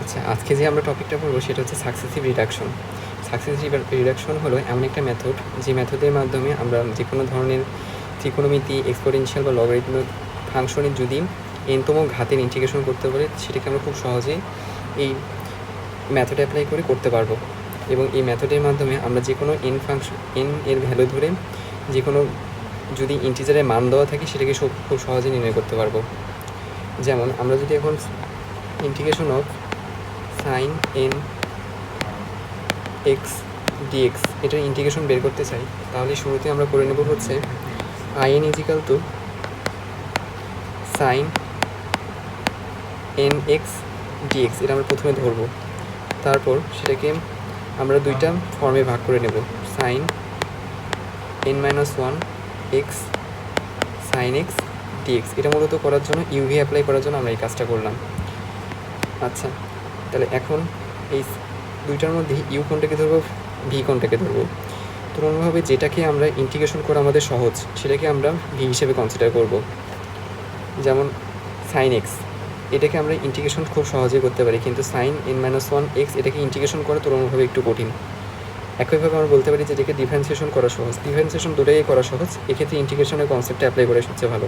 আচ্ছা, আজকে যে আমরা টপিকটা পড়বো সেটা হচ্ছে সাকসেসিভ রিডাকশন। সাকসেসিভ রিডাকশন হলো এমন একটা মেথড, যে মেথডের মাধ্যমে আমরা যে কোনো ধরনের ত্রিকোণমিতি, এক্সপোনেনশিয়াল বা লগারিদমিক ফাংশনের যদি এনতম ঘাতের ইন্টিগ্রেশন করতে পারি, সেটাকে আমরা খুব সহজেই এই মেথড অ্যাপ্লাই করে করতে পারবো। এবং এই মেথডের মাধ্যমে আমরা যে কোনো এন এর ভ্যালু ধরে যে কোনো যদি ইন্টিজারের মান দেওয়া থাকে সেটাকে খুব সহজে নির্ণয় করতে পারবো। যেমন আমরা যদি এখন integration of sine n x dx এটার ইন্টিগ্রেশন বের করতে চাই, তাহলে শুরুতে আমরা করে নেব হচ্ছে I n equal to sine n x dx, এটা আমরা প্রথমে ধরবো। তারপর সেটাকে আমরা দুইটা ফর্মে ভাগ করে নেব, sine N minus one x sine x dx. এটা মূলত করার জন্য ইউভি অ্যাপ্লাই করার জন্য আমরা এই কাজটা করলাম। আচ্ছা, তাহলে এখন এই দুইটার মধ্যে ইউ কোনটাকে ধরবো, ভি কোনটাকে ধরবো। তুলনাভাবে যেটাকে আমরা ইন্টিগ্রেশন করা আমাদের সহজ, সেটাকে আমরা ভি হিসেবে কনসিডার করব। যেমন সাইন এক্স, এটাকে আমরা ইন্টিগ্রেশন খুব সহজে করতে পারি, কিন্তু sine n minus one x এটাকে ইন্টিগ্রেশন করা তুলনাভাবে একটু কঠিন। একইভাবে আমরা বলতে পারি যে এটাকে ডিফারেন্সিয়েশন করা সহজ। ডিফারেন্সিয়েশন দুটোই করা সহজ, এক্ষেত্রে ইন্টিগ্রেশনের কনসেপ্টটা অ্যাপ্লাই করে সবচেয়ে ভালো।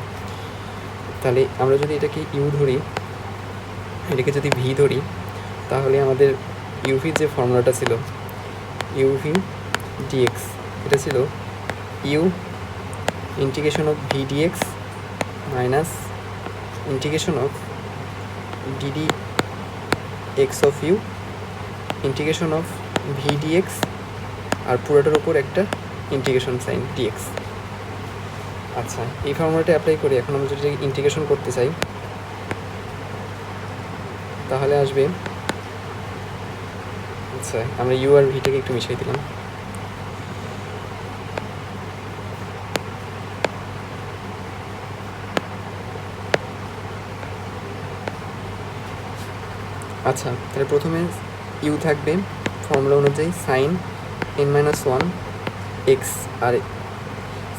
তাহলে আমরা যদি এটাকে ইউ ধরি, এটাকে যদি ভি ধরি, তাহলে আমাদের ইউভির যে ফর্মুলাটা ছিল ইউভি ডিএক্স, এটা ছিল U integration of V dx minus integration of DD X of U integration of V DX, আর পুরোটার উপর একটা ইন্টিগ্রেশন সাইন ডিএক্স। আচ্ছা, এই ফর্মুলাটা অ্যাপ্লাই করি। এখন আমরা যদি ইন্টিগ্রেশন করতে চাই, তাহলে আসবে, আচ্ছা আমরা ইউ আর ভিটাকে একটু মিশিয়ে দিলাম। আচ্ছা, তাহলে প্রথমে ইউ থাকবে ফর্মুলা অনুযায়ী sine N minus one X, আর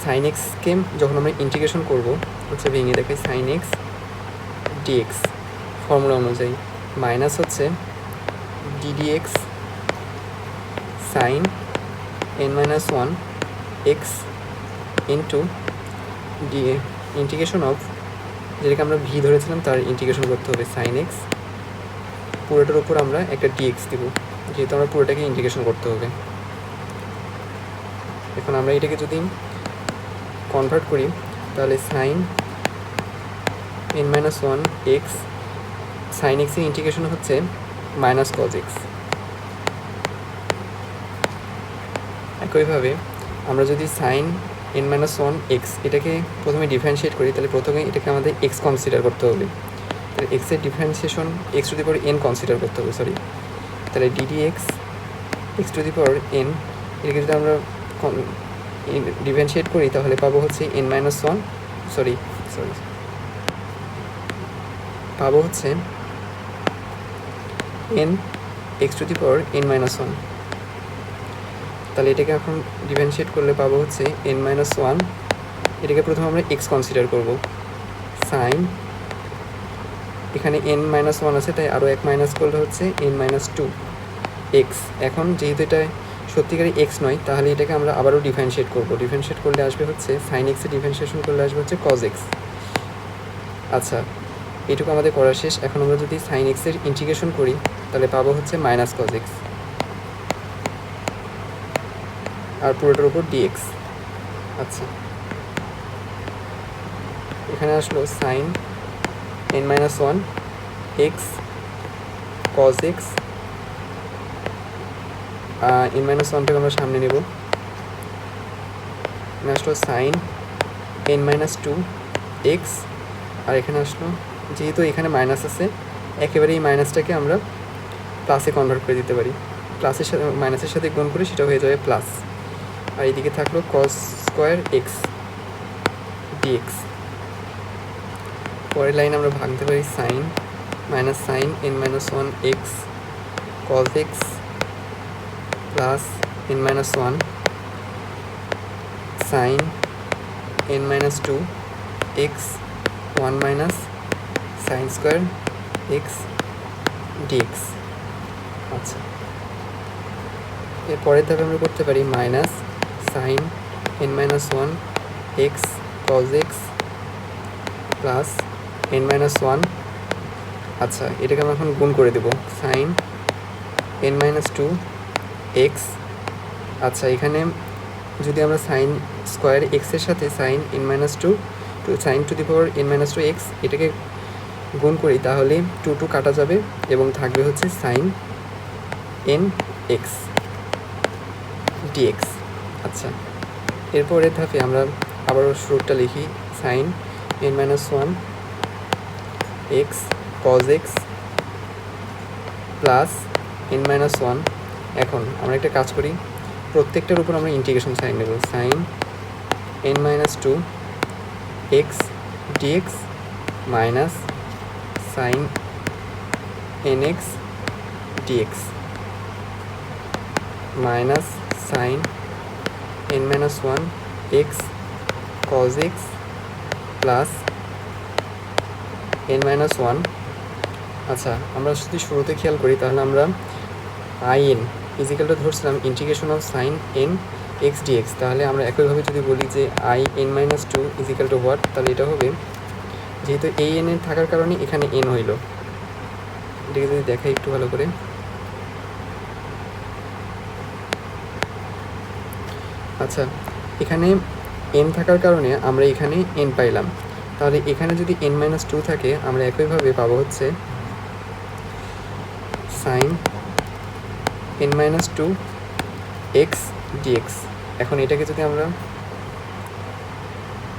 সাইন এক্সকে যখন আমরা ইন্টিগ্রেশন করবো হচ্ছে ভেঙে দেখাই সাইন এক্স ডিএক্স ফর্মুলা অনুযায়ী, মাইনাস হচ্ছে DDX sine N minus one X into D integration of, যেটাকে আমরা ভি ধরেছিলাম তার ইন্টিগ্রেশন করতে হবে সাইন এক্স, পুরোটার উপর আমরা একটা ডিএক্স দেব, যেহেতু আমরা পুরোটাকে ইন্টিগ্রেশন করতে হবে। এখন আমরা এটাকে যদি কনভার্ট করি, তাহলে sine N minus one x sine এক্সের ইন্টিগ্রেশন হচ্ছে মাইনাস কজ এক্স। একইভাবে আমরা যদি sine N minus one x এটাকে প্রথমে ডিফারেন্সিয়েট করি, তাহলে প্রথমে এটাকে আমাদের এক্স কনসিডার করতে হবে। তাহলে এক্সের differentiation x to the power N consider করতে হবে, তাহলে DD x x to the power N, এটাকে যদি আমরা ডিফারেন্সিয়েট করি তাহলে পাবো হচ্ছে এন মাইনাস ওয়ান পাবো হচ্ছে N x to the power N minus one. তাহলে এটাকে এখন ডিফারেন্সিয়েট করলে পাবো হচ্ছে এন মাইনাস ওয়ান, এটাকে প্রথমে আমরা এক্স কনসিডার করব, সাইন এখানে এন মাইনাস ওয়ান আছে তাই আরও এক মাইনাস করলে হচ্ছে এন মাইনাস টু এক্স। এখন যেহেতু এটা সত্যিকারই এক্স নয়, তাহলে এটাকে আমরা আবারও ডিফারেন্সিয়েট করব, ডিফারেন্সিয়েট করলে আসবে হচ্ছে সাইন এক্সের ডিফারেন্সিয়েশন করলে আসবে হচ্ছে কজ এক্স। আচ্ছা, এটুকু আমাদের করা শেষ। এখন আমরা যদি সাইন এক্সের ইন্টিগ্রেশন করি তাহলে পাবো হচ্ছে মাইনাস কজ এক্স, আর পুরোটার উপর ডিএক্স। আচ্ছা, এখানে আসলো sine N minus one x cos X, N minus ওয়ানটাকে আমরা সামনে নেব, এখানে আসলো sine N minus two X, আর এখানে আসলো যেহেতু এখানে মাইনাস আছে একেবারে এই মাইনাসটাকে আমরা প্লাসে কনভার্ট করে দিতে পারি, প্লাসের সাথে মাইনাসের সাথে গুণ করে সেটা হয়ে যাবে প্লাস, আর এইদিকে থাকলো কস স্কোয়ার এক্স ডিএক্স। পরের লাইন আমরা ভাঙতে পারি sine minus sine N minus one X cos X plus N minus one sine N minus two X one minus sine square X dx. আচ্ছা, এর পরের ধাপে আমরা করতে পারি minus sine n minus one x cos x plus n minus one. আচ্ছা, এটাকে আমরা এখন গুণ করে দেব sine n minus two X. আচ্ছা, এখানে যদি আমরা সাইন স্কোয়ার এক্সের সাথে sine n minus two sine to the power n minus two x এটাকে গুণ করি, তাহলে টু কাটা যাবে এবং থাকবে হচ্ছে সাইন n এক্স ডিএক্স। আচ্ছা, এরপরের ধাপে আমরা আবারও শুরুটা লিখি sine n minus one x cos x plus n minus one. এখন আমরা একটা কাজ করি, প্রত্যেকটার উপর আমরা ইন্টিগ্রেশন সাইন নেব। Sine n minus two x dx minus sine n x dx minus sine n minus one x cos x plus n minus one. আচ্ছা, আমরা যদি শুরুতে খেয়াল করি তাহলে আমরা in ইজিক্যালটা ধরছিলাম integration of sine n x dx. তাহলে আমরা একইভাবে যদি বলি যে in minus two equal to what, তাহলে এটা হবে, যেহেতু এই n এর থাকার কারণে এখানে n হইল। এটাকে যদি দেখাই একটু ভালো করে, আচ্ছা এখানে n থাকার কারণে আমরা এখানে n পাইলাম। তাহলে এখানে যদি n মাইনাস টু থাকে আমরা একইভাবে পাবো হচ্ছে sine n minus two x dx. এখন এটাকে যদি আমরা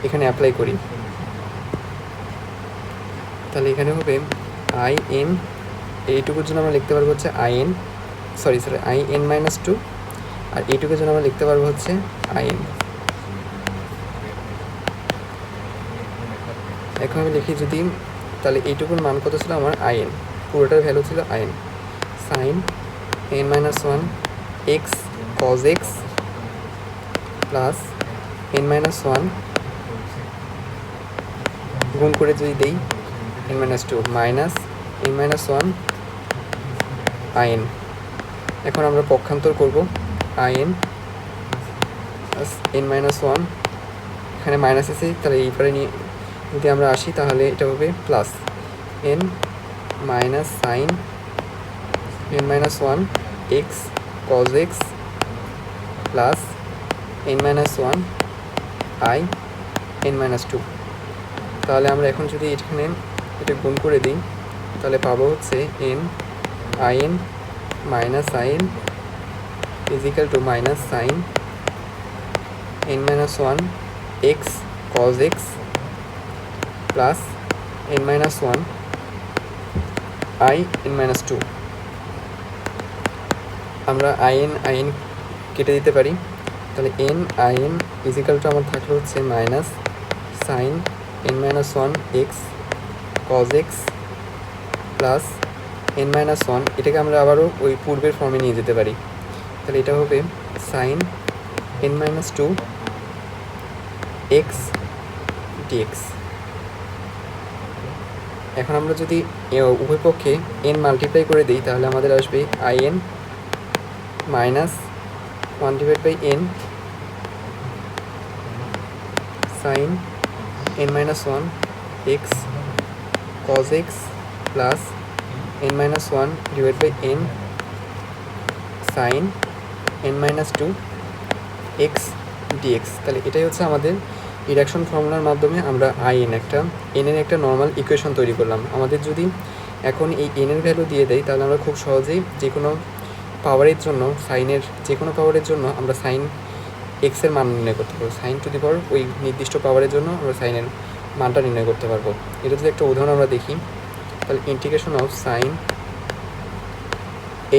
এখানে অ্যাপ্লাই করি তাহলে এখানে হবে in, এইটুকুর জন্য আমরা লিখতে পারবো হচ্ছে in মাইনাস টু, আর এইটুকুর জন্য আমরা লিখতে পারবো হচ্ছে in। এখন আমি লিখি যদি, তাহলে এইটুকুর মান কত ছিল আমার in, পুরোটার ভ্যালু ছিল in। Sine n minus one x cos x plus n minus one গুণ করে যদি দেই n minus two minus n minus one in। এখন আমরা পক্ষান্তর করব in plus n minus one, এখানে মাইনাস আছে তাহলে এইবারে নিয়ে যদি আমরা আসি তাহলে এটা হবে plus n minus sine n minus one x cos x plus n minus one n minus two. তাহলে আমরা এখন যদি এখানে এটা গুণ করে দিই তাহলে পাবো হচ্ছে in minus in equal to minus sine n minus one x cos x plus n minus one n minus two. আমরা in কেটে দিতে পারি, তাহলে in ইজিক্যাল টু আমার থাকলে হচ্ছে minus sine n minus one x cos x plus n minus one, এটাকে আমরা আবারও ওই পূর্বের ফর্মে নিয়ে যেতে পারি। তাহলে এটা হবে sine n minus two x dx. এখন আমরা যদি উভয় পক্ষে n মাল্টিপ্লাই করে দিই তাহলে আমাদের আসবে in minus one divide by n sine n minus one x cos x plus n minus one divide by n sine n minus two x dx. তাহলে এটাই হচ্ছে আমাদের রিডাকশন ফর্মুলার মাধ্যমে আমরা n এর একটা নর্মাল ইকুয়েশন তৈরি করলাম। আমাদের যদি এখন এই n এর ভ্যালু দিয়ে দেয় তাহলে আমরা খুব সহজেই যে কোনো পাওয়ারের জন্য সাইনের যে কোনো পাওয়ারের জন্য আমরা সাইন এক্স এর মান নির্ণয় করতে পারবো। সাইন টু দি পাওয়ার ওই নির্দিষ্ট পাওয়ারের জন্য আমরা সাইনের মানটা নির্ণয় করতে পারবো। এটা যদি একটা উদাহরণ আমরা দেখি তাহলে integration of sign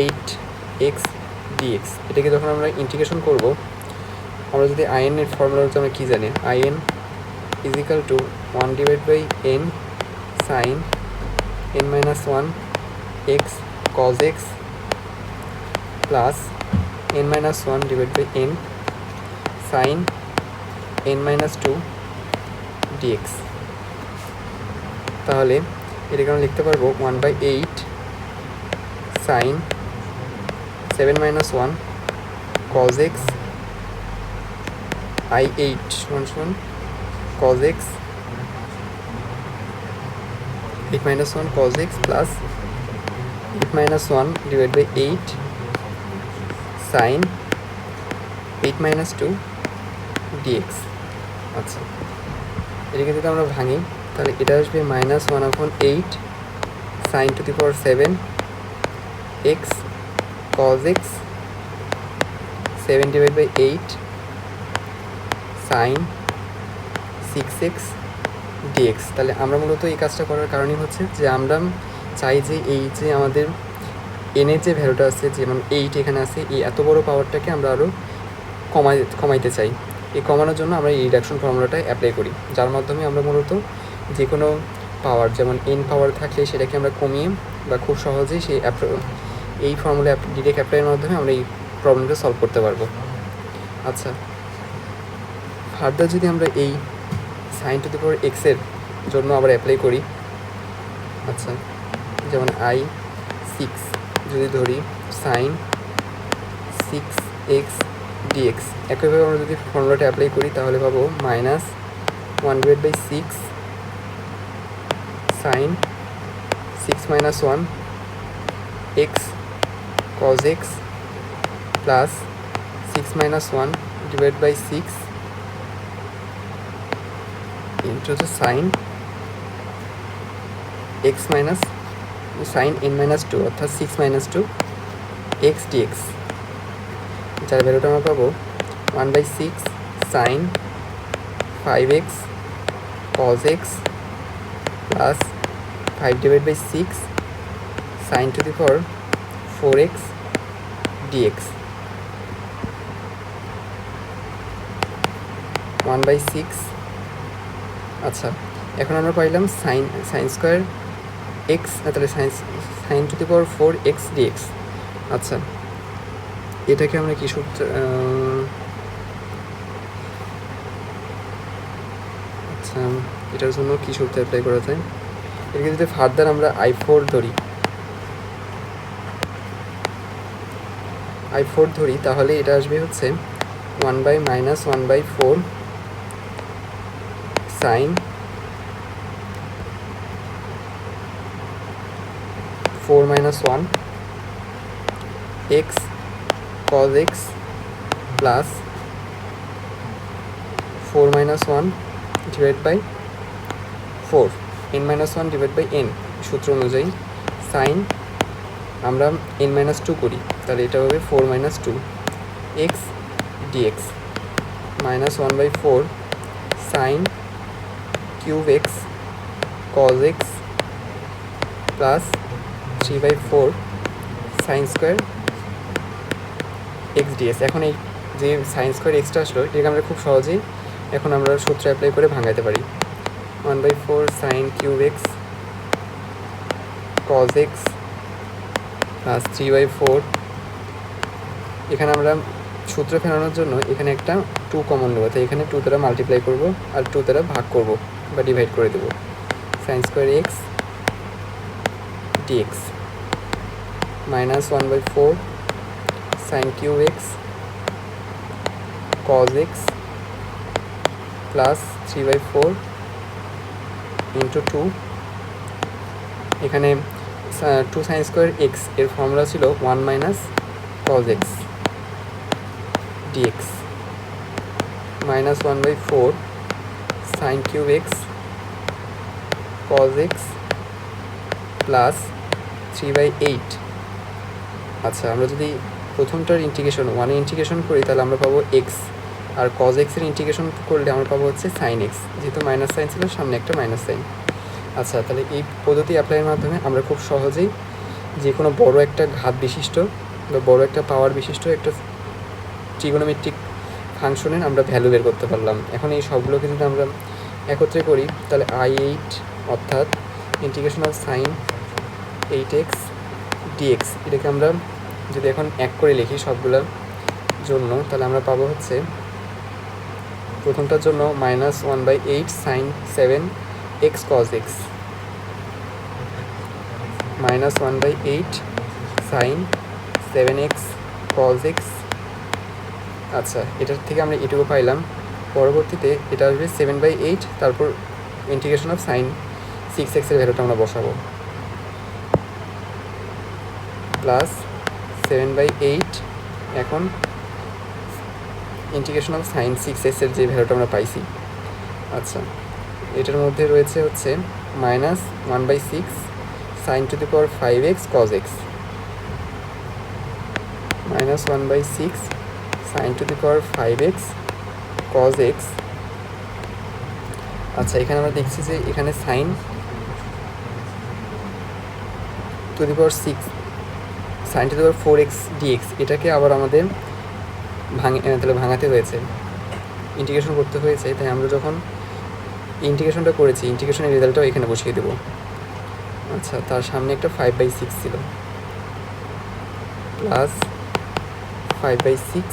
8x dx, এটাকে যখন আমরা ইন্টিগ্রেশন করব আমরা যদি in এর ফর্মুলা হচ্ছে আমরা কী জানি, in is equal to 1 divide by n sine n minus one x cos x plus n minus one divide by n sine n minus two dx. তাহলে এটাকে আমরা লিখতে পারবো 1/8 sign 7 minus 1 cos x I8 সমান cos x 8 minus 1 cos x plus 8 minus 1 divided by 8 sin 8 minus 2 dx। আচ্ছা, এটাকে যদি আমরা ভাঙি তাহলে এটা আসবে minus 1/8 sin to the power 7 x cos x 7 divided by 8 sin 6x dx। তাহলে আমরা মূলত এই কাজটা করার কারণই হচ্ছে যে আমরা চাই যে এই যে আমাদের এনের যে ভ্যালুটা আছে, যেমন 8 এখানে আছে, এই এত বড় পাওয়ারটাকে আমরা আরও কমাইতে চাই। এই কমানোর জন্য আমরা এই রিডাকশন ফর্মুলাটা অ্যাপ্লাই করি, যার মাধ্যমে আমরা মূলত যে কোনো পাওয়ার, যেমন এন পাওয়ার থাকলে সেটাকে আমরা কমিয়ে বা খুব সহজেই এই ফর্মুলা ডিরেক্ট অ্যাপ্লাইয়ের মাধ্যমে আমরা এই প্রবলেমটা সলভ করতে পারবো। আচ্ছা, ফার্দার যদি আমরা এই সাইন টু দি পাওয়ার এক্সের জন্য আবার অ্যাপ্লাই করি, আচ্ছা যেমন I6 যদি ধরি সাইন 6x dx, একইভাবে আমরা যদি ফর্মুলাটা অ্যাপ্লাই করি তাহলে পাবো minus 1/6 sign 6 minus 1 x cos x plus 6 minus 1 divided by 6 into the sin x minus sin n minus 2 অর্থাৎ 6 minus 2 x dx, যার ভ্যালুটা আমরা পাবো 1/6 sin 5x cos x plus 5 divided by 6 sin to the power 4x dx 1/6। আচ্ছা, এখন আমরা পাইলাম sine square x, তাহলে sine to the power 4x dx। আচ্ছা, এটাকে আমরা কি সূত্র, আচ্ছা এটার জন্য কী সূত্র অ্যাপ্লাই করা যায়, এটাকে যদি ফার্দার আমরা I4 ধরি তাহলে এটা আসবে হচ্ছে 1/-1/4 sign 4 minus 1 x cos x plus 4 minus 1 divided by 4 n minus 1 divided by n সূত্র অনুযায়ী সাইন আমরা n minus 2 করি তাহলে এটা হবে 4 minus 2 x dx minus 1/4 sin cube x cos x plus 3/4 sin square x dx। এখন এই যে sin square xটা আসলো এটাকে আমরা খুব সহজেই এখন আমরা সূত্র অ্যাপ্লাই করে ভাঙাইতে পারি। 1/4 sin cube x cos x plus 3/4, এখানে আমরা সূত্র ফেরানোর জন্য এখানে একটা 2 কমন নেব, তাই এখানে 2 দ্বারা মাল্টিপ্লাই করব আর 2 দ্বারা ভাগ করব বা ডিভাইড করে দেব। sin square x dx minus 1/4 sin cube x cos x plus 3/4 into 2, এখানে 2 sin square x এর ফর্মুলা ছিল 1 minus cos x dx minus 1/4 sin cube x cos x plus 3/8। আচ্ছা, আমরা যদি প্রথমটার ইন্টিগ্রেশন 1 এর ইন্টিগ্রেশন করি তাহলে আমরা পাবো x, আর cos x এর ইন্টিগ্রেশন করলে আমরা পাবো হচ্ছে sin x, যেহেতু মাইনাস সাইন ছিল সামনে একটা মাইনাস সাইন। আচ্ছা, তাহলে এই পদ্ধতি অ্যাপ্লাইয়ের মাধ্যমে আমরা খুব সহজেই যে কোনো বড় একটা ঘাত বিশিষ্ট বা বড় একটা পাওয়ার বিশিষ্ট একটা ট্রিগোনোমেট্রিক ফাংশনের আমরা ভ্যালু বের করতে পারলাম। এখন এই সবগুলোকে যদি আমরা একত্রে করি তাহলে I8 অর্থাৎ integration of sign 8x dx, এটাকে আমরা যদি এখন এক করে লিখি সবগুলোর জন্য তাহলে আমরা পাবো হচ্ছে প্রথমটার জন্য minus 1/8 sin 7x cos x minus 1/8 sin 7x cos x। আচ্ছা, এটার থেকে আমরা এটুকু পাইলাম। পরবর্তীতে এটা আসবে 7/8, তারপর ইন্টিগ্রেশন অফ সাইন 6x এর ভ্যালুটা আমরা বসাবো, প্লাস 7/8 এখন ইন্টিগ্রেশন অফ সাইন 6x এর যে ভ্যালুটা আমরা পাইছি। আচ্ছা, এটার মধ্যে রয়েছে হচ্ছে -1/6 sin to the power 5x cos x, -1/6 sin to the power 5x cos x। আচ্ছা, এখানে আমরা দেখছি যে এখানে sine to the power 6 sin to the power 4x dx, এটাকে আবার আমাদের তাহলে ভাঙাতে হয়েছে, ইন্টিগ্রেশন করতে হয়েছে। তাই আমরা যখন ইন্টিগ্রেশনটা করেছি, ইন্টিগ্রেশনের রেজাল্টটাও এখানে বসিয়ে দেবো। আচ্ছা, তার সামনে একটা 5/6 ছিল, plus 5/6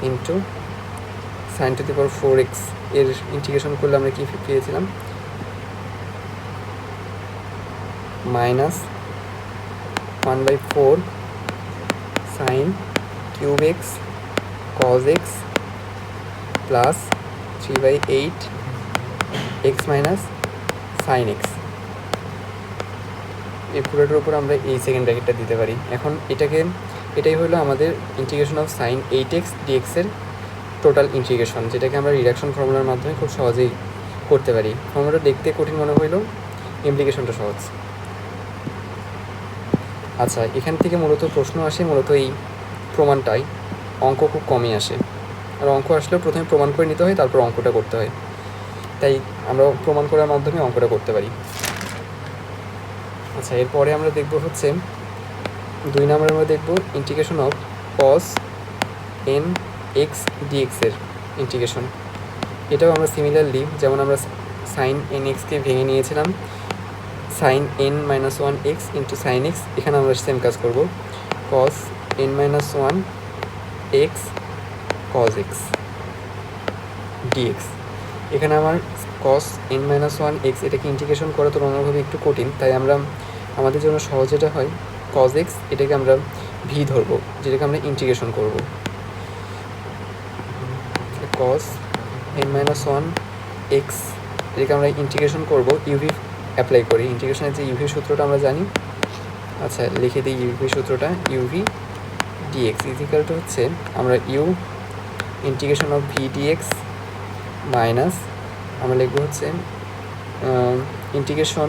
into sin to the power 4x এর ইন্টিগ্রেশন করলে আমরা কি পেয়েছিলাম, -1/4 sin cube x cos x plus 3/8 x minus sin x। এই পুরোটার উপর আমরা এই সেকেন্ড ব্র্যাকেটটা দিতে পারি। এখন এটাই হলো আমাদের integration of sin 8x dx এর টোটাল ইন্টিগ্রেশন, যেটাকে আমরা রিডাকশন ফর্মুলার মাধ্যমে খুব সহজেই করতে পারি। ফর্মুলাটা দেখতে কঠিন মনে হইলেও ইমপ্লিকেশনটা সহজ। আচ্ছা, এখান থেকে মূলত প্রশ্ন আসে মূলত এই প্রমাণটাই, অঙ্ক খুব কমই আসে, আর অঙ্ক আসলেও প্রথমে প্রমাণ করে নিতে হয়, তারপর অঙ্কটা করতে হয়। তাই আমরা প্রমাণ করার মাধ্যমে অঙ্কটা করতে পারি। আচ্ছা, এরপরে আমরা দেখব হচ্ছে 2 নম্বরে আমরা দেখব integration of cos n x dx এর ইন্টিগ্রেশন। এটাও আমরা সিমিলারলি, যেমন আমরা sin n x কে ভেঙে নিয়েছিলাম sin n - 1 x into sin x, এখানে আমরা সেম কাজ করব, cos n - 1 x cos x dx। এখানে আমার cos n - 1 x এটাকে ইন্টিগ্রেশন করা তুলনামূলকভাবে একটু কঠিন, তাই আমরা আমাদের জন্য সহজ যেটা হয় cos x, এটাকে আমরা v ধরবো, যেটাকে আমরা ইন্টিগ্রেশন করব। cos n - 1 x এটাকে আমরা ইন্টিগ্রেশন করব uv অ্যাপ্লাই করি। ইন্টিগ্রেশনের যে ইউভি সূত্রটা আমরা জানি। আচ্ছা, লিখে দিই ইউভি সূত্রটা, uv dx ইজিক্যাল টু হচ্ছে আমরা u integration of v dx minus আমরা লিখব হচ্ছে ইন্টিগ্রেশন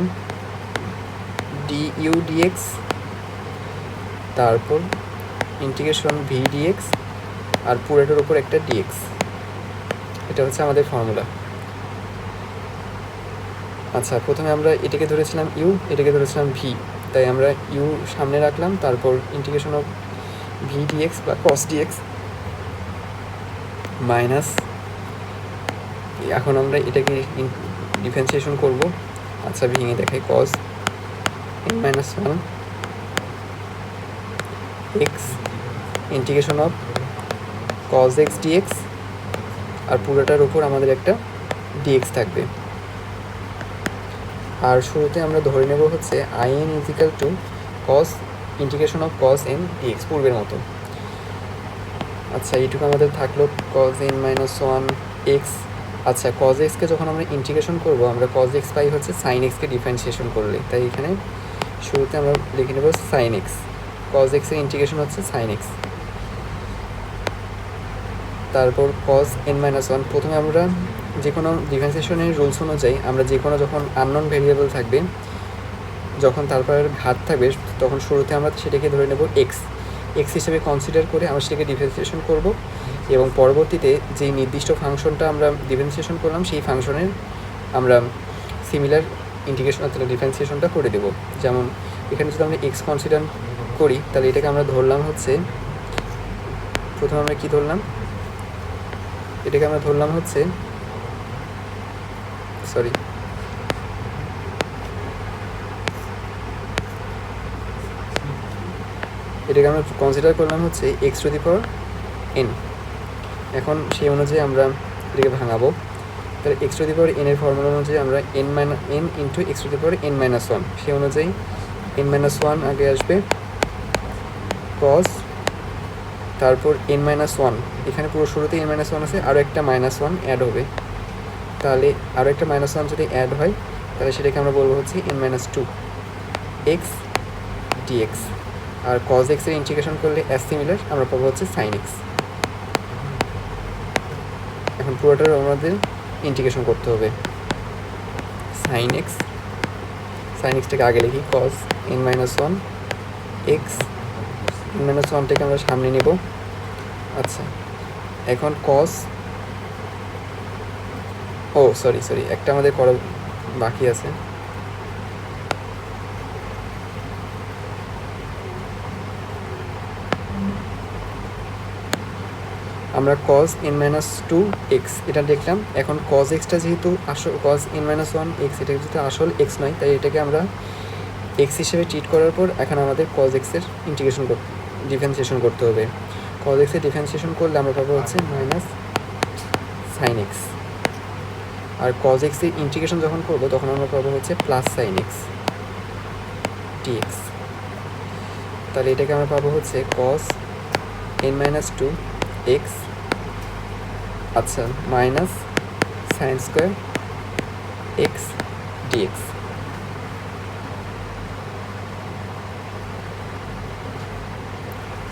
du dx, তারপর ইন্টিগ্রেশন v dx আর পুরোটার উপর একটা dx। এটা হচ্ছে আমাদের ফর্মুলা। আচ্ছা, প্রথমে আমরা এটাকে ধরেছিলাম u, এটাকে ধরেছিলাম v, তাই আমরা u সামনে রাখলাম, তারপর ইন্টিগ্রেশন অফ v dx বা cos dx মাইনাস, এখন আমরা এটাকে ডিফারেন্সিয়েশন করব। আচ্ছা, ভেঙে দেখাই, cos n - 1 x integration of cos x dx আর পুরোটার উপর আমাদের একটা dx থাকবে। আর শুরুতে আমরা ধরে নেব হচ্ছে in equal to cos integration of cos n dx, পূর্বের মতো। আচ্ছা, এইটুকু আমাদের থাকলো cos n - 1 x। আচ্ছা, cos x কে যখন আমরা ইন্টিগ্রেশন করব, আমরা cos x পাই হচ্ছে sin x কে ডিফারেন্সিয়েশন করলে, তাই এখানে শুরুতে আমরা লিখে নেব sin x, cos x এর ইন্টিগ্রেশন হচ্ছে sin x, তারপর cos n - 1। প্রথমে আমরা যে কোনো ডিফারেন্সিয়েশনের রুলস অনুযায়ী আমরা যে কোনো যখন আননোন ভেরিয়েবল থাকবে, যখন তারপর ঘাত থাকবে, তখন শুরুতে আমরা সেটাকে ধরে নেব x হিসেবে কনসিডার করে আমরা সেটাকে ডিফারেন্সিয়েশন করব, এবং পরবর্তীতে যেই নির্দিষ্ট ফাংশনটা আমরা ডিফারেন্সিয়েশন করলাম সেই ফাংশনের আমরা সিমিলার ইন্টিগ্রেশন অথবা ডিফারেন্সিয়েশনটা করে দেব। যেমন এখানে যদি আমরা x কনসিডার করি, তাহলে এটাকে আমরা ধরলাম হচ্ছে, প্রথমে আমরা কি ধরলাম, এটাকে আমরা ধরলাম হচ্ছে এটাকে আমরা কনসিডার করলাম হচ্ছে x two the power n। এখন সেই অনুযায়ী আমরা এটাকে ভাঙাবো, তাহলে x two the power n এর ফর্মুলা অনুযায়ী আমরা n into x two the power n - 1, সেই অনুযায়ী n - 1 আগে আসবে cos তারপর n-1, এখানে পুরো শুরুতে n-1 আছে, আরও একটা -1 অ্যাড হবে, তাহলে আরও একটা -1 যদি অ্যাড হয় তাহলে সেটাকে আমরা বলবো হচ্ছে n-2 x dx। আর cos x এর ইন্টিগ্রেশন করলে অ্যাজ সিমিলার আমরা পাবো হচ্ছে sin x। এখন পুরোটার আমাদের ইন্টিগ্রেশন করতে হবে। sin xটাকে আগে লিখি, cos n-1 x, n-1টাকে আমরা সামনে নেব। আচ্ছা, এখন cos, সরি একটা আমাদের করা বাকি আছে। আমরা cos n-2 x এটা দেখলাম। এখন cos xটা যেহেতু আসল cos n-1 x, এটা যেহেতু আসল x নয়, তাই এটাকে আমরা x হিসেবে ট্রিট করার পর এখন আমাদের cos x এর ইন্টিগ্রেশন ডিফারেন্সিয়েশন করতে হবে। cos x এর ডিফারেন্সিয়েশন করলে আমরা পাবো হচ্ছে মাইনাস sin x, আর cos x এর ইন্টিগ্রেশন যখন করবো তখন আমরা পাবো হচ্ছে প্লাস sin x dx। তাহলে এটাকে আমরা পাবো হচ্ছে cos n-2 x, আচ্ছা, minus sin square x dx।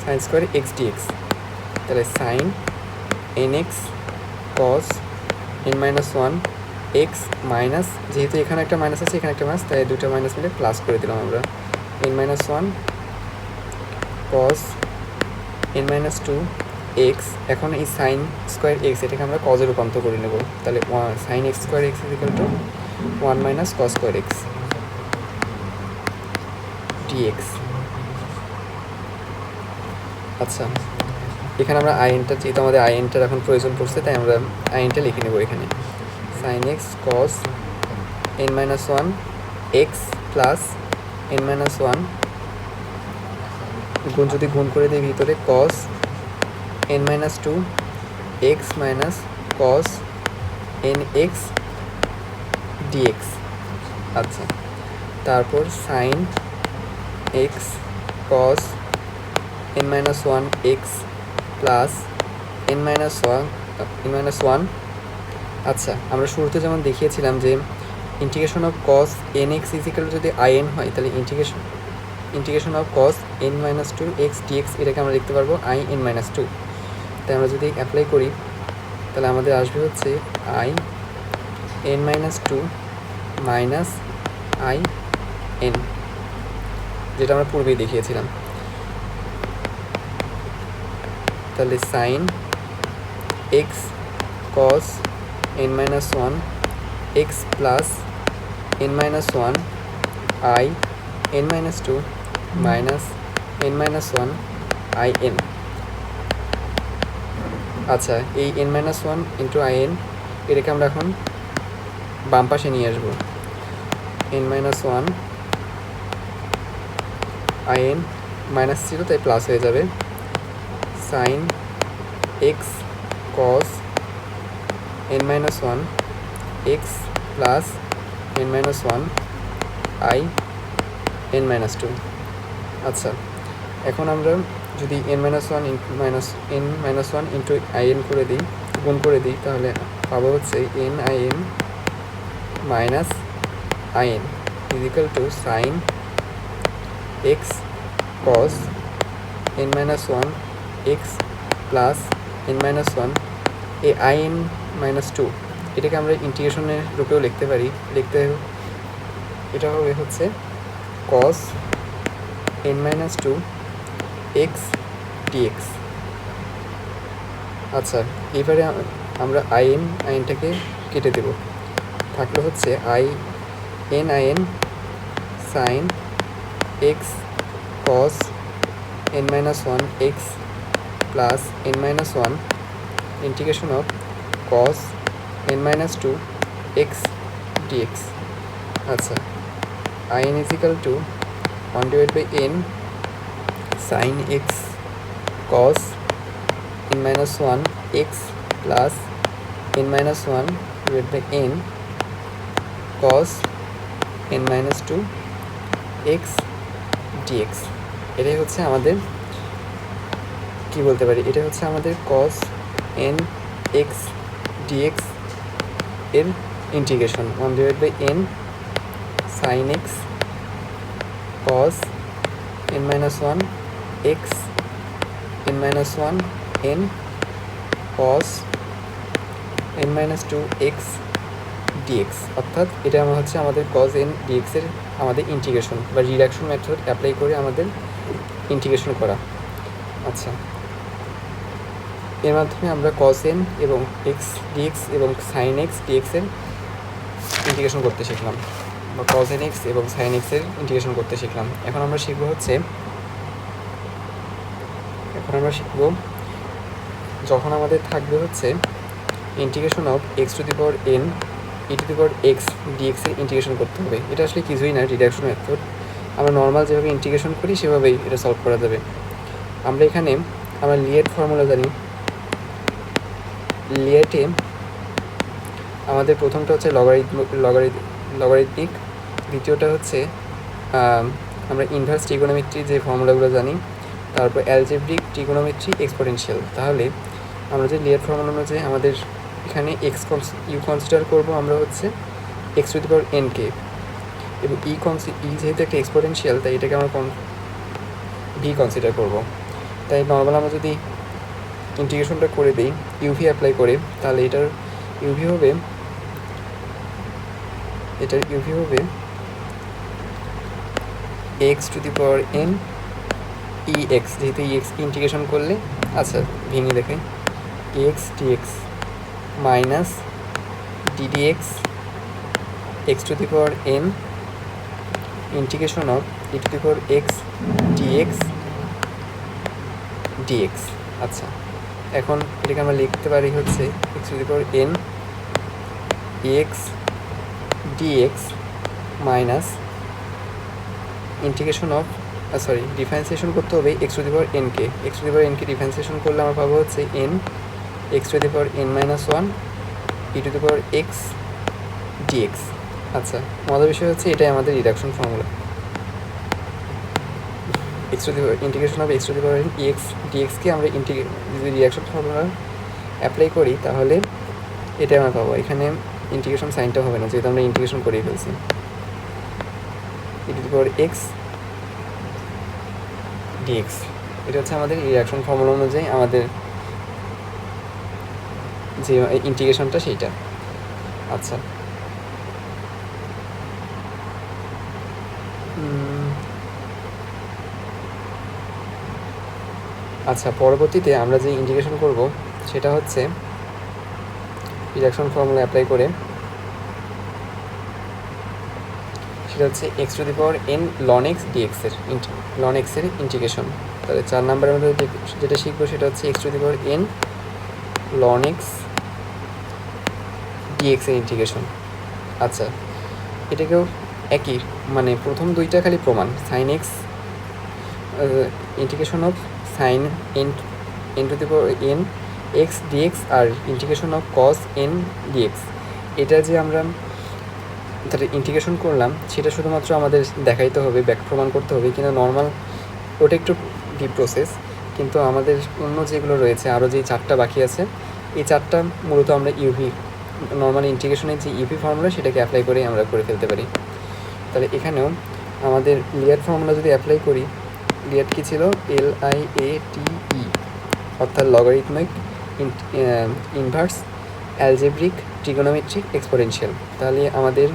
sin square x dx, তাহলে sin nx cos n-1 x minus, যেহেতু এখানে একটা মাইনাস আছে এখানে একটা মাইনাস, তাই দুটো মাইনাস মিলে প্লাস করে দিলাম আমরা, n-1 cos n-2 x। এখন এই sin স্কোয়ার x এটাকে আমরা cos এ রূপান্তর করে নেব, তাহলে sin x square x equal to 1 minus cos square x dx। আচ্ছা, এখানে আমরা আইএনটা, যেহেতু আমাদের আইএনটার এখন প্রয়োজন পড়ছে তাই আমরা আইএনটা লিখে নেব এখানে, sin x cos n-1 x plus n-1 গুণ, যদি গুণ করে দিই ভিতরে cos n-2 x minus cos nx dx। আচ্ছা, তারপর sin x cos n-1 x plus n-1। আচ্ছা, আমরা শুরুতে যেমন দেখিয়েছিলাম যে integration of cos nx equal যদি in হয় তাহলে integration of cos n-2 x dx এটাকে আমরা লিখতে পারবো in-2। তাই আমরা যদি অ্যাপ্লাই করি তাহলে আমাদের আসবে হচ্ছে in-2 মাইনাস in, যেটা আমরা পূর্বেই দেখিয়েছিলাম। তাহলে sin x cos n-1 x plus n-1 in-2 minus n-1 in। আচ্ছা, এই n-1 ইন্টু in এটাকে আমরা এখন বাম পাশে নিয়ে আসবো, n-1 in মাইনাস ছিল তাই প্লাস হয়ে যাবে, sin x cos n-1 x plus n-1 in-2। আচ্ছা, এখন আমরা যদি n-1 ইন্টু in করে দিই, গুণ করে দিই, তাহলে পাবো হচ্ছে n-in minus in equal to sin x cos n-1 x plus n-1 এই in-2 এটাকে আমরা ইন্টিগ্রেশনের রূপেও লিখতে পারি। এটা হবে হচ্ছে cos n-2 x dx। আচ্ছা, এবারে আমরা inটাকে কেটে দেব, থাকলে হচ্ছে in sin x cos n-1 x plus n-1 integration of cos n-2 x dx। আচ্ছা, in equal to 1/n sin x cos n-1 x plus n-1 n cos n-2 x dx। এটাই হচ্ছে আমাদের কী বলতে পারি, এটা হচ্ছে আমাদের cos n x dx এর integration 1/n sin x cos n-1 x n-1 n cos n-2 x dx, অর্থাৎ এটা আমার হচ্ছে আমাদের cos n dx এর আমাদের ইন্টিগ্রেশন বা রিডাকশন মেথড অ্যাপ্লাই করে আমাদের ইন্টিগ্রেশন করা। আচ্ছা, এর মাধ্যমে আমরা cos n এবং x dx এবং sin x dx এর ইন্টিগ্রেশন করতে শিখলাম, বা cos n x এবং sin x এর ইন্টিগ্রেশন করতে শিখলাম। এখন আমরা শিখব যখন আমাদের থাকবে হচ্ছে integration of x two the power n e two the power x dx এর ইন্টিগ্রেশন করতে হবে। এটা আসলে কিছুই না, রিডাকশন মেথড। আমরা নর্মাল যেভাবে ইন্টিগ্রেশন করি সেভাবেই এটা সলভ করা যাবে। আমরা এখানে আমরা লিয়েট ফর্মুলা জানি। লিয়েটে আমাদের প্রথমটা হচ্ছে লগারিদমিক, দ্বিতীয়টা হচ্ছে আমরা ইনভার্স ট্রিগোনোমেট্রি যে ফর্মুলাগুলো জানি, তারপর অ্যালজেব্রিক ট্রিগোনোমেট্রি, এক্সপোনেনশিয়াল। তাহলে আমরা যে লিয়েট ফর্মুলা অনুযায়ী আমাদের এখানে ইউ কনসিডার করবো আমরা হচ্ছে x to the power n কে, এবং ই যেহেতু একটা এক্সপোনেনশিয়াল তাই এটাকে আমরা ভি কনসিডার করব। তাই নর্মাল আমরা যদি ইন্টিগ্রেশনটা করে দিই ইউভি অ্যাপ্লাই করে, তাহলে এটার ইউভি হবে x to the power n e x, যেহেতু ই এক্স ইন্টিগ্রেশন করলে, আচ্ছা ভেঙে দেখে, x dx minus d dx x to the power n integration of e to the power x dx. আচ্ছা, এখন এটাকে আমরা লিখতে পারি হচ্ছে x to the power n x dx minus integration of differentiation করতে হবে x to the power n কে। X to the power n কে ডিফারেন্সিয়েশন করলে আমরা পাবো হচ্ছে n X to the power n-1 E to the power x dx. আচ্ছা, মজার বিষয় হচ্ছে এটাই আমাদের reduction formula. X to the power integration of X to the power n X ডিএক্সকে আমরা যদি রিডাকশন ফর্মুলা অ্যাপ্লাই করি তাহলে এটাই আমরা পাবো। এখানে ইন্টিগ্রেশন সাইনটা হবে না, যেহেতু আমরা ইন্টিগ্রেশন করেই ফেলছি। E to the power x dx, এটা হচ্ছে আমাদের রিডাকশন ফর্মুলা অনুযায়ী আমাদের যে ইন্টিগ্রেশনটা সেইটা। আচ্ছা, পরবর্তীতে আমরা যে ইন্টিগ্রেশন করব সেটা হচ্ছে রিডাকশন ফর্মুলা অ্যাপ্লাই করে, সেটা হচ্ছে x to the power n ln x dx এর ln x এর ইন্টিগ্রেশন। তাহলে 4 নম্বরের মধ্যে যেটা শিখবো সেটা হচ্ছে x to the power n ln x dx এর ইন্টিগ্রেশন। আচ্ছা, এটাকেও একই, মানে প্রথম দুইটা খালি প্রমাণ, sine x integration of sine n to the power n x dx আর integration of cos n dx, এটা যে আমরা তাহলে ইন্টিগ্রেশন করলাম সেটা শুধুমাত্র আমাদের দেখাইতে হবে, প্রমাণ করতে হবে, কিন্তু নর্মাল ওটা একটু ডিপ প্রসেস। কিন্তু আমাদের অন্য যেগুলো রয়েছে আরও যে 4টা বাকি আছে, এই 4টা মূলত আমরা ইউভি নর্মাল ইন্টিগ্রেশনের যে ইউভি ফর্মুলা সেটাকে অ্যাপ্লাই করে আমরা করে ফেলতে পারি। তাহলে এখানেও আমাদের লিয়ার ফর্মুলা যদি অ্যাপ্লাই করি, লিয়ার কী ছিল, LIATE, অর্থাৎ logarithmic inverse algebraic trigonometric exponential. তাহলে আমাদের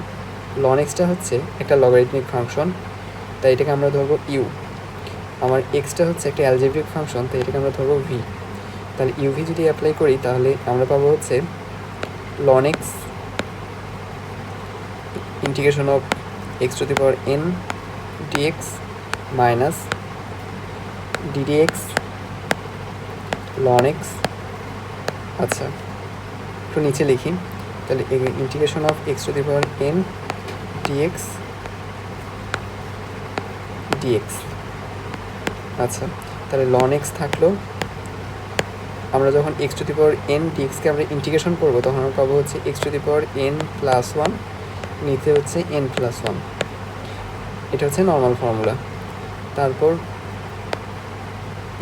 ln x-টা হচ্ছে একটা লগারিদমিক ফাংশন, তাই এটাকে আমরা ধরবো ইউ। আমার এক্সটা হচ্ছে একটা অ্যালজেব্রিক ফাংশন, তাই এটাকে আমরা ধরবো ভি। তাহলে ইউভি যদি অ্যাপ্লাই করি তাহলে আমরা পাবো হচ্ছে ln x integration of X to the power n dx minus ddx ln x। আচ্ছা, একটু নিচে লিখি, তাহলে integration of X to the power n dx। আচ্ছা, তাহলে ln x থাকলো। আমরা যখন x to the power n dxকে আমরা ইন্টিগ্রেশন করবো তখন আমরা পাবো হচ্ছে x to the power n+1, নিচে হচ্ছে n+1। এটা হচ্ছে নর্মাল ফর্মুলা। তারপর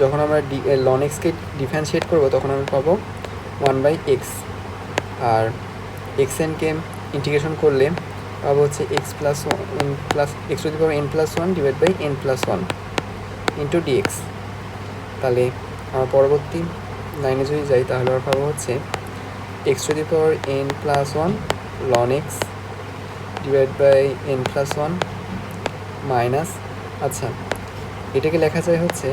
যখন আমরা লন এক্সকে ডিফারেন্সিয়েট করবো তখন আমরা পাবো 1/x, আর এক্স এনকে ইন্টিগ্রেশন করলে পাবো হচ্ছে x plus n plus x⁻n+1 divide by n+1 into dx. তাহলে আমার পরবর্তী লাইনে যদি যাই তাহলে আমরা পাবো হচ্ছে x⁻n+1 ln x divide by n+1 minus, আচ্ছা এটাকে লেখা যায় হচ্ছে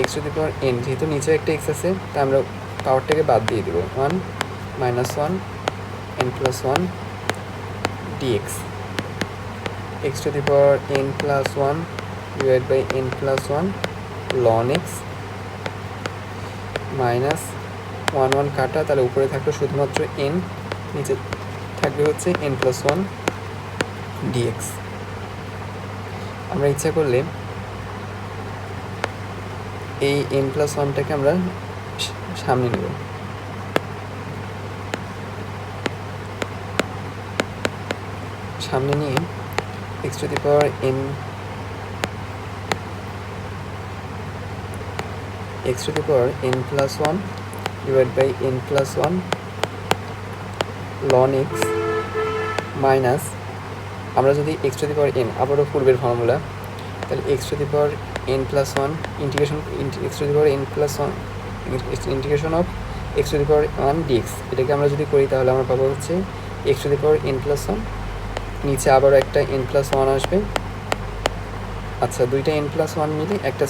x⁻n, যেহেতু নিচে একটা x আছে তা আমরা পাওয়ারটাকে বাদ দিয়ে দেবো 1 - 1 n+1 dx, x⁻n+1 divide by n+1 ln x minus 1 1 কাটা, তাহলে উপরে থাকলো শুধুমাত্র n, নিচে থাকবে হচ্ছে n+1 dx। আমরা ইচ্ছা করলে এই n+1টাকে আমরা সামনে নেব, সামনে নিয়ে x⁻n+1 divide by n+1 ln x minus, আমরা যদি x⁻n আবারও পূর্বের ফর্মুলা, তাহলে x⁻n+1 integration of x⁻1 dx, এটাকে আমরা যদি করি তাহলে আমরা পাবো হচ্ছে x⁻n+1, নিচে আবারও একটা n+1 আসবে, আচ্ছা দুইটা n+1 মিলে একটা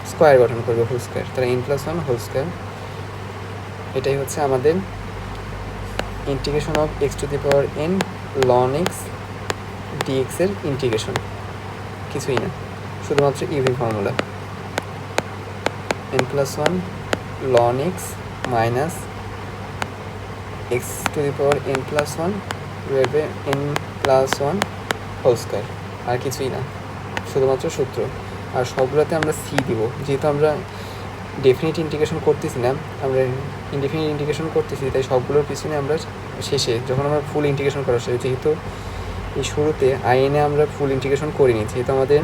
স্কোয়ার গঠন করবে, হোল স্কোয়ার, তাহলে n+1 হোল স্কোয়ার। এটাই হচ্ছে আমাদের integration of x⁻n ln x dx এর ইন্টিগ্রেশন, কিছুই না, শুধুমাত্র ইভি formula n+1 ln x minus x⁻n+1 divide by n+1 whole square, আর কিছুই না, শুধুমাত্র সূত্র। আর সবগুলোতে আমরা সি দিব, যেহেতু আমরা ডেফিনিট ইন্টিগ্রেশন করতেছি না, আমরা ইনডেফিনিট ইন্টিগ্রেশন করতেছি, তাই সবগুলোর পিছনে আমরা শেষে যখন আমরা ফুল ইন্টিগ্রেশন করা শেষ, যেহেতু এই শুরুতে আইএনে আমরা ফুল ইন্টিগ্রেশন করিনি, যেহেতু আমাদের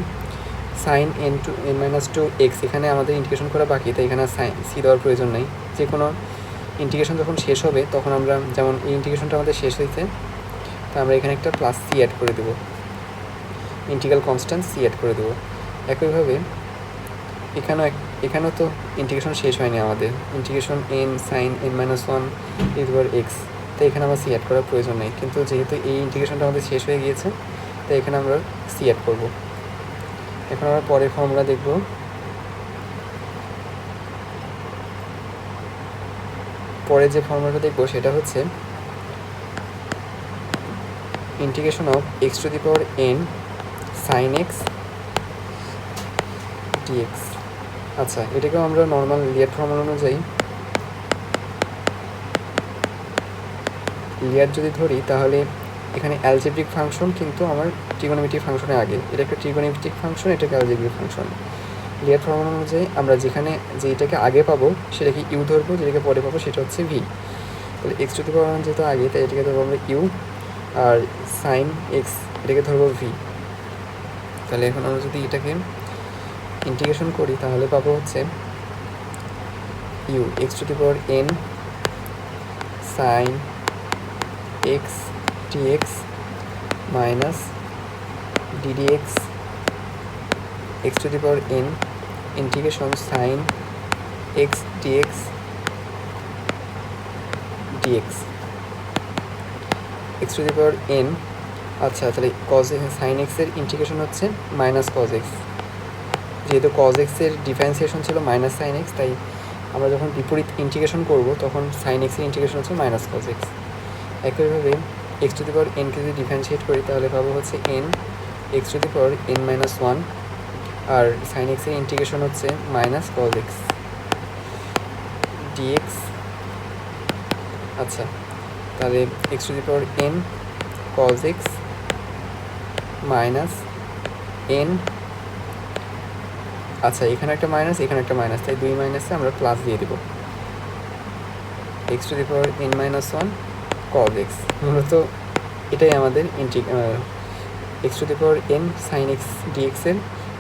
সাইন n-2 x এখানে আমাদের ইন্টিগ্রেশন করা বাকি, তাই এখানে সাইন সি দেওয়ার প্রয়োজন নেই। যে কোনো ইন্টিগ্রেশন যখন শেষ হবে তখন আমরা, যেমন এই ইন্টিগ্রেশনটা আমাদের শেষ হয়েছে, তা আমরা এখানে একটা প্লাস সি অ্যাড করে দেবো, ইন্টিগ্রাল কনস্ট্যান্ট সি অ্যাড করে দেবো। একইভাবে এখানেও তো ইন্টিগ্রেশন শেষ হয়নি আমাদের, integration n sign n-1 x, তাই এখানে আমার সি অ্যাড করার প্রয়োজন নেই, কিন্তু যেহেতু এই ইন্টিগ্রেশনটা আমাদের শেষ হয়ে গিয়েছে তাই এখানে আমরা সি অ্যাড করবো। এখন আমরা পরের ফর্মুলা দেখব, পরে যে ফর্মুলাটা দেখবো সেটা হচ্ছে integration of x⁻n sin x dx। আচ্ছা এটাকেও আমরা নর্মাল লিয়ার ফর্মুলা অনুযায়ী লিয়ার যদি ধরি তাহলে এখানে অ্যালজেব্রিক ফাংশন কিন্তু আমার ট্রিগোনোমেট্রিক ফাংশনের আগে, এটা একটা ট্রিগোনোমেট্রিক ফাংশন, এটা একটা অ্যালজেব্রিক ফাংশন। লিয়ার ফর্মুলা অনুযায়ী আমরা যেটাকে আগে পাবো সেটাকে ইউ ধরবো, যেটাকে পরে পাবো সেটা হচ্ছে ভি। তাহলে x⁻n যেহেতু আগে, তাই এটাকে ধরবো আমরা ইউ, আর সাইন এক্স এটাকে ধরবো ভি। তাহলে এখন আমরা যদি এটাকে ইন্টিগ্রেশন করি তাহলে পাবো হচ্ছে u x⁻n sine x dx minus d dx x⁻n integration sine x dx dx x⁻n। আচ্ছা তাহলে কজ সাইন এক্সের ইন্টিগ্রেশন হচ্ছে মাইনাস কজ এক্স, যেহেতু কজ এক্সের ডিফারেন্সিয়েশন ছিল মাইনাস সাইন এক্স, তাই আমরা যখন বিপরীত ইন্টিগ্রেশন করব তখন সাইন এক্সের ইন্টিগ্রেশন হচ্ছে মাইনাস কজ এক্স। একইভাবে x⁻n-কে যদি ডিফারেন্সিয়েট করি তাহলে পাবো হচ্ছে n x⁻n-1, আর সাইন এক্সের ইন্টিগ্রেশন হচ্ছে মাইনাস কজ এক্স ডিএক্স। আচ্ছা তাহলে x⁻n cos x minus n, আচ্ছা এখানে একটা মাইনাস এখানে একটা মাইনাস, তাই দুই মাইনাসে আমরা প্লাস দিয়ে দেবো, x⁻n-1 cos x। মূলত এটাই আমাদের x⁻n sin x dx এর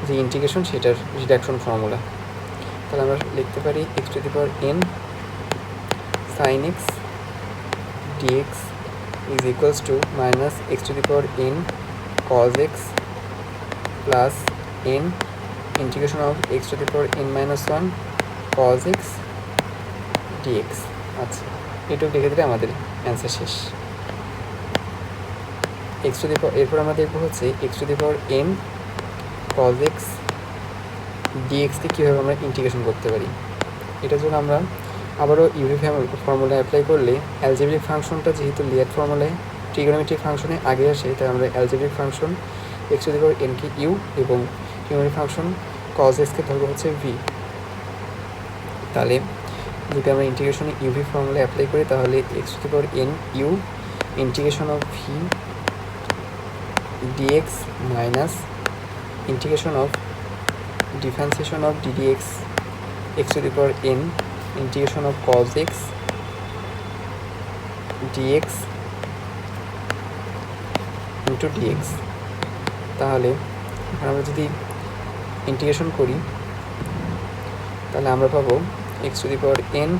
যে ইন্টিগ্রেশন সেটার রিডাকশন ফর্মুলা। তাহলে আমরা লিখতে পারি x two the power n sin x dx is equals to minus x to the power n cos x plus n integration of x to the power n minus 1 cos x dx। আচ্ছা, এটুকু লিখে দিলে আমাদের answer শেষ। x to the power, এরপর আমরা দেখবো হচ্ছে x to the power n cos x dx কে কীভাবে আমরা ইন্টিগ্রেশন করতে পারি। এটার জন্য আমরা আবারও ইউভি ফর্মুলা অ্যাপ্লাই করলে অ্যালজেব্রিক ফাংশনটা যেহেতু লিনিয়ার ফর্মুলায় ট্রিগোনোমেট্রিক ফাংশনে আগে আসে, তাই আমরা algebraic function x to the power n কে ইউ এবং ট্রিগোনোমেট্রিক ফাংশন কজ এক্সকে ধরবো হচ্ছে ভি। তাহলে যদি আমরা ইন্টিগ্রেশনে ইউভি ফর্মুলা অ্যাপ্লাই করি তাহলে x to the power n u integration of V dx minus integration of differentiation of d dx x to the power n integration of cos x dx into dx। তাহলে আমরা যদি integration করি তাহলে আমরা পাবো x two the power n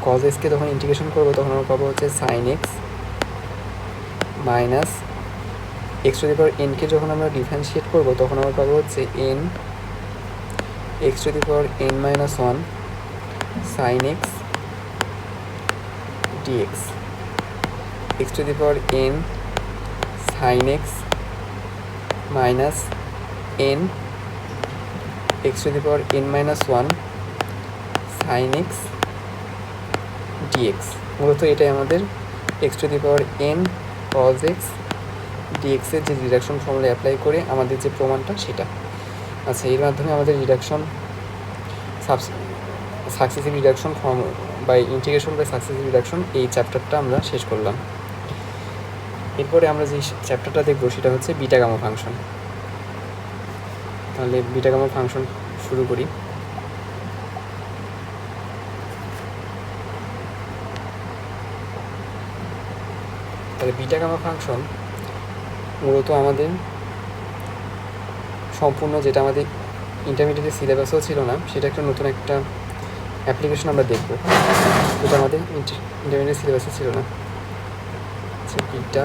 cos x কে যখন integration করবো তখন আমরা পাবো হচ্ছে sin x minus x two the power n কে যখন আমরা ডিফারেন্সিয়েট করবো তখন আমরা পাবো হচ্ছে n x to the power n minus 1 sin x dx x to the power n sin x minus n x to the power n minus 1 sin x dx। মূলত এটাই আমাদের x to the power n cos x dx এর যে reduction formula apply করে আমাদের যে প্রমাণটা সেটা। আচ্ছা, এর মাধ্যমে আমাদের reduction successive reduction form by integration by successive reduction এই চ্যাপ্টারটা আমরা শেষ করলাম। এরপরে আমরা যে চ্যাপ্টারটা দেখবো সেটা হচ্ছে বিটা গামা ফাংশন। তাহলে বিটা গামা ফাংশন শুরু করি। তাহলে বিটা গামা ফাংশন মূলত আমাদের সম্পূর্ণ যেটা আমাদের ইন্টারমিডিয়েটের সিলেবাসও ছিল না, সেটা একটা নতুন একটা অ্যাপ্লিকেশন আমরা দেখবো, যেটা আমাদের ইন্টারমিডিয়েট সিলেবাসে ছিল না। আচ্ছা, বিটা